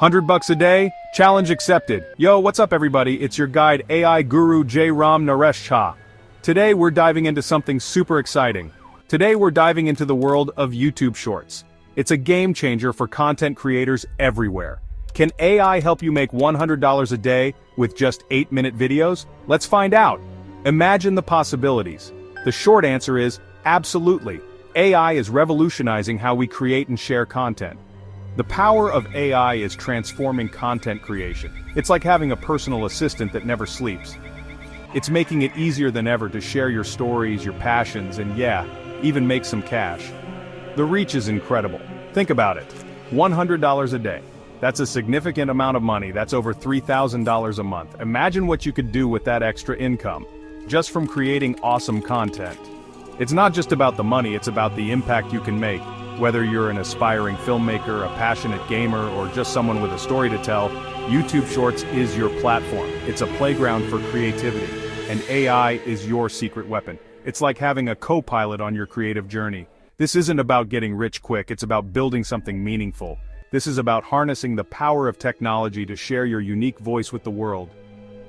$100 a day? Challenge accepted. Yo, what's up everybody? It's your guide AI guru J. Ram Naresh Shah. Today we're diving into something super exciting. Today we're diving into the world of YouTube Shorts. It's a game changer for content creators everywhere. Can AI help you make $100 a day with just 8-minute videos? Let's find out. Imagine the possibilities. The short answer is absolutely. AI is revolutionizing how we create and share content. The power of AI is transforming content creation. It's like having a personal assistant that never sleeps. It's making it easier than ever to share your stories, your passions, and yeah, even make some cash. The reach is incredible. Think about it. $100 a day. That's a significant amount of money. That's over $3,000 a month. Imagine what you could do with that extra income, just from creating awesome content. It's not just about the money, it's about the impact you can make. Whether you're an aspiring filmmaker, a passionate gamer, or just someone with a story to tell, YouTube Shorts is your platform. It's a playground for creativity, and AI is your secret weapon. It's like having a co-pilot on your creative journey. This isn't about getting rich quick, it's about building something meaningful. This is about harnessing the power of technology to share your unique voice with the world.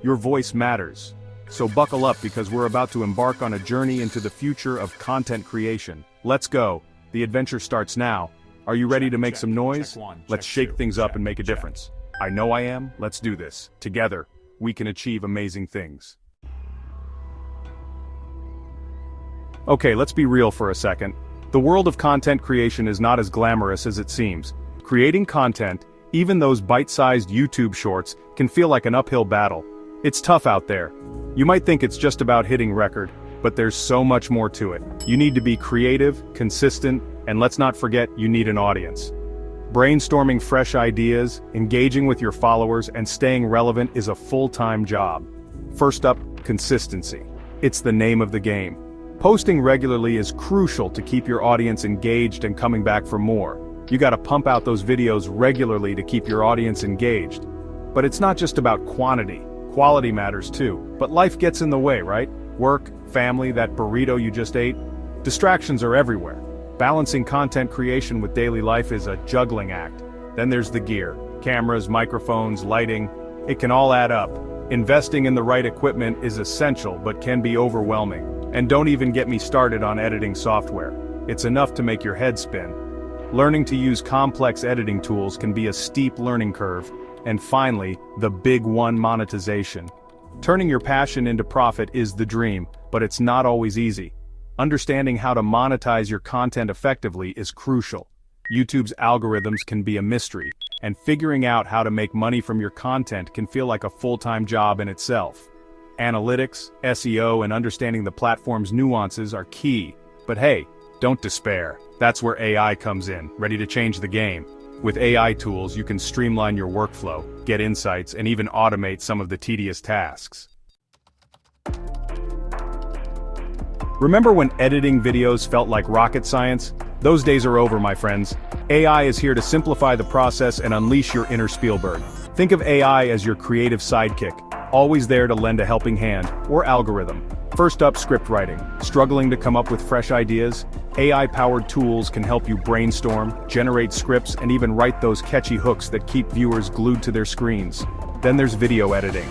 Your voice matters. So buckle up because we're about to embark on a journey into the future of content creation. Let's go. The adventure starts now. Are you ready to make some noise? Let's shake things up and make a difference. I know I am. Let's do this. Together, we can achieve amazing things. Okay, let's be real for a second. The world of content creation is not as glamorous as it seems. Creating content, even those bite-sized YouTube shorts, can feel like an uphill battle. It's tough out there. You might think it's just about hitting record, but there's so much more to it. You need to be creative, consistent, and let's not forget you need an audience. Brainstorming fresh ideas, engaging with your followers, and staying relevant is a full-time job. First up, consistency. It's the name of the game. Posting regularly is crucial to keep your audience engaged and coming back for more. You gotta pump out those videos regularly to keep your audience engaged. But it's not just about quantity. Quality matters too, but life gets in the way, right? Work, family, that burrito you just ate. Distractions are everywhere. Balancing content creation with daily life is a juggling act. Then there's the gear. Cameras, microphones, lighting. It can all add up. Investing in the right equipment is essential but can be overwhelming. And don't even get me started on editing software. It's enough to make your head spin. Learning to use complex editing tools can be a steep learning curve. And finally, the big one, monetization. Turning your passion into profit is the dream, but it's not always easy. Understanding how to monetize your content effectively is crucial. YouTube's algorithms can be a mystery, and figuring out how to make money from your content can feel like a full-time job in itself. Analytics, SEO, and understanding the platform's nuances are key. But hey, don't despair. That's where AI comes in, ready to change the game. With AI tools, you can streamline your workflow, get insights, and even automate some of the tedious tasks. Remember when editing videos felt like rocket science? Those days are over, my friends. AI is here to simplify the process and unleash your inner Spielberg. Think of AI as your creative sidekick, always there to lend a helping hand, or algorithm. First up, script writing. Struggling to come up with fresh ideas? AI-powered tools can help you brainstorm, generate scripts, and even write those catchy hooks that keep viewers glued to their screens. Then there's video editing.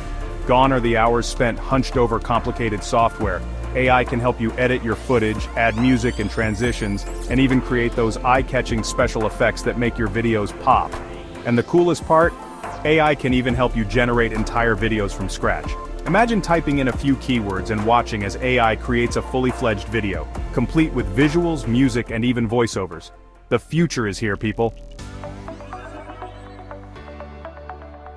Gone are the hours spent hunched over complicated software. AI can help you edit your footage, add music and transitions, and even create those eye-catching special effects that make your videos pop. And the coolest part? AI can even help you generate entire videos from scratch. Imagine typing in a few keywords and watching as AI creates a fully fledged video, complete with visuals, music, and even voiceovers. The future is here, people.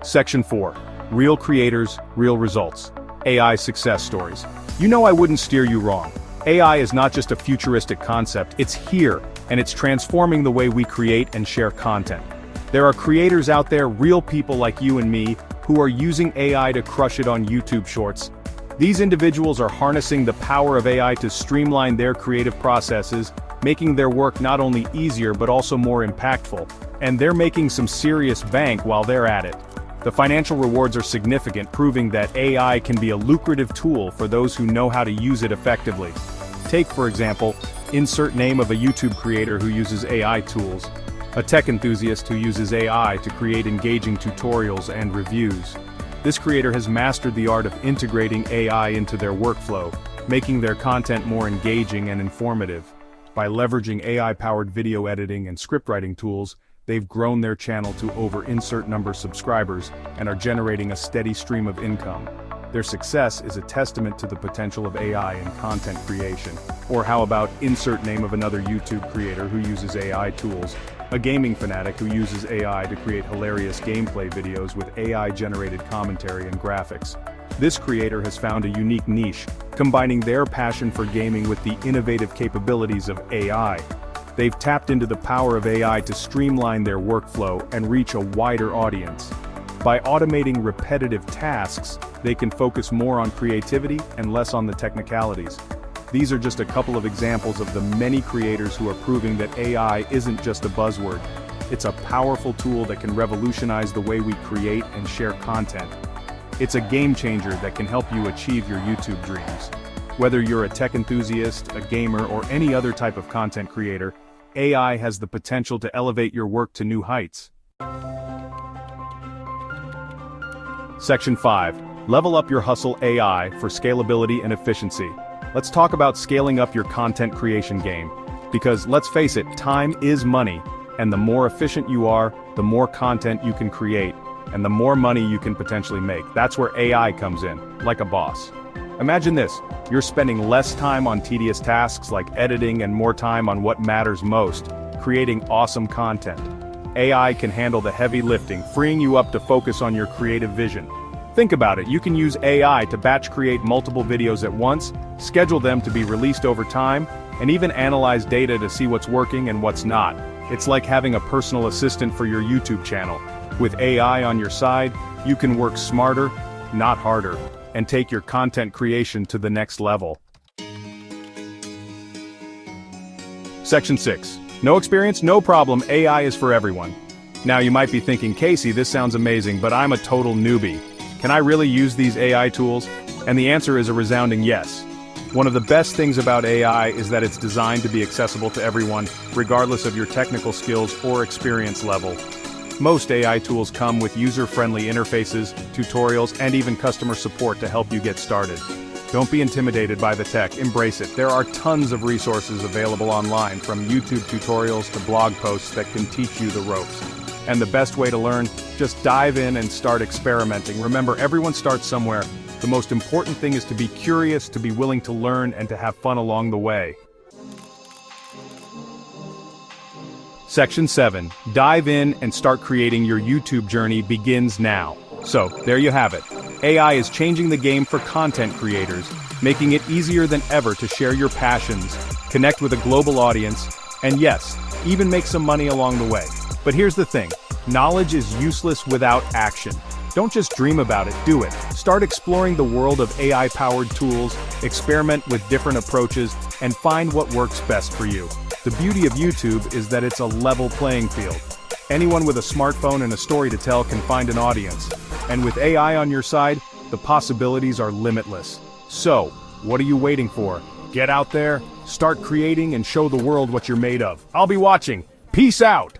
Section 4. Real creators, real results. AI success stories. You know I wouldn't steer you wrong. AI is not just a futuristic concept, it's here, and it's transforming the way we create and share content. There are creators out there, real people like you and me, who are using AI to crush it on YouTube Shorts. These individuals are harnessing the power of AI to streamline their creative processes, making their work not only easier but also more impactful. And they're making some serious bank while they're at it. The financial rewards are significant, proving that AI can be a lucrative tool for those who know how to use it effectively. Take, for example, insert name of a YouTube creator who uses AI tools. a tech enthusiast who uses AI to create engaging tutorials and reviews. This creator has mastered the art of integrating AI into their workflow, making their content more engaging and informative. By leveraging AI-powered video editing and scriptwriting tools, they've grown their channel to over insert number subscribers and are generating a steady stream of income. Their success is a testament to the potential of AI in content creation. Or how about insert name of another YouTube creator who uses AI tools? A gaming fanatic who uses AI to create hilarious gameplay videos with AI-generated commentary and graphics. This creator has found a unique niche, combining their passion for gaming with the innovative capabilities of AI. They've tapped into the power of AI to streamline their workflow and reach a wider audience. By automating repetitive tasks, they can focus more on creativity and less on the technicalities. These are just a couple of examples of the many creators who are proving that AI isn't just a buzzword. It's a powerful tool that can revolutionize the way we create and share content. It's a game changer that can help you achieve your YouTube dreams. Whether you're a tech enthusiast, a gamer, or any other type of content creator, AI has the potential to elevate your work to new heights. Section 5. Level up your hustle AI for scalability and efficiency. Let's talk about scaling up your content creation game. Because let's face it, time is money, and the more efficient you are, the more content you can create, and the more money you can potentially make. That's where AI comes in, like a boss. Imagine this, you're spending less time on tedious tasks like editing and more time on what matters most, creating awesome content. AI can handle the heavy lifting, freeing you up to focus on your creative vision. Think about it, you can use AI to batch create multiple videos at once, schedule them to be released over time, and even analyze data to see what's working and what's not. It's like having a personal assistant for your YouTube channel. With AI on your side, you can work smarter, not harder, and take your content creation to the next level. Section 6. No experience, no problem, AI is for everyone. Now you might be thinking, Casey, this sounds amazing, but I'm a total newbie. Can I really use these AI tools? And the answer is a resounding yes. One of the best things about AI is that it's designed to be accessible to everyone, regardless of your technical skills or experience level. Most AI tools come with user-friendly interfaces, tutorials, and even customer support to help you get started. Don't be intimidated by the tech, embrace it. There are tons of resources available online, from YouTube tutorials to blog posts that can teach you the ropes. And the best way to learn? Just dive in and start experimenting. Remember, everyone starts somewhere. The most important thing is to be curious, to be willing to learn, and to have fun along the way. Section 7. Dive in and start creating your YouTube journey begins now. So, there you have it. AI is changing the game for content creators, making it easier than ever to share your passions, connect with a global audience, and yes, even make some money along the way. But here's the thing, knowledge is useless without action. Don't just dream about it, do it. Start exploring the world of AI-powered tools, experiment with different approaches, and find what works best for you. The beauty of YouTube is that it's a level playing field. Anyone with a smartphone and a story to tell can find an audience. And with AI on your side, the possibilities are limitless. So, what are you waiting for? Get out there, start creating, and show the world what you're made of. I'll be watching. Peace out!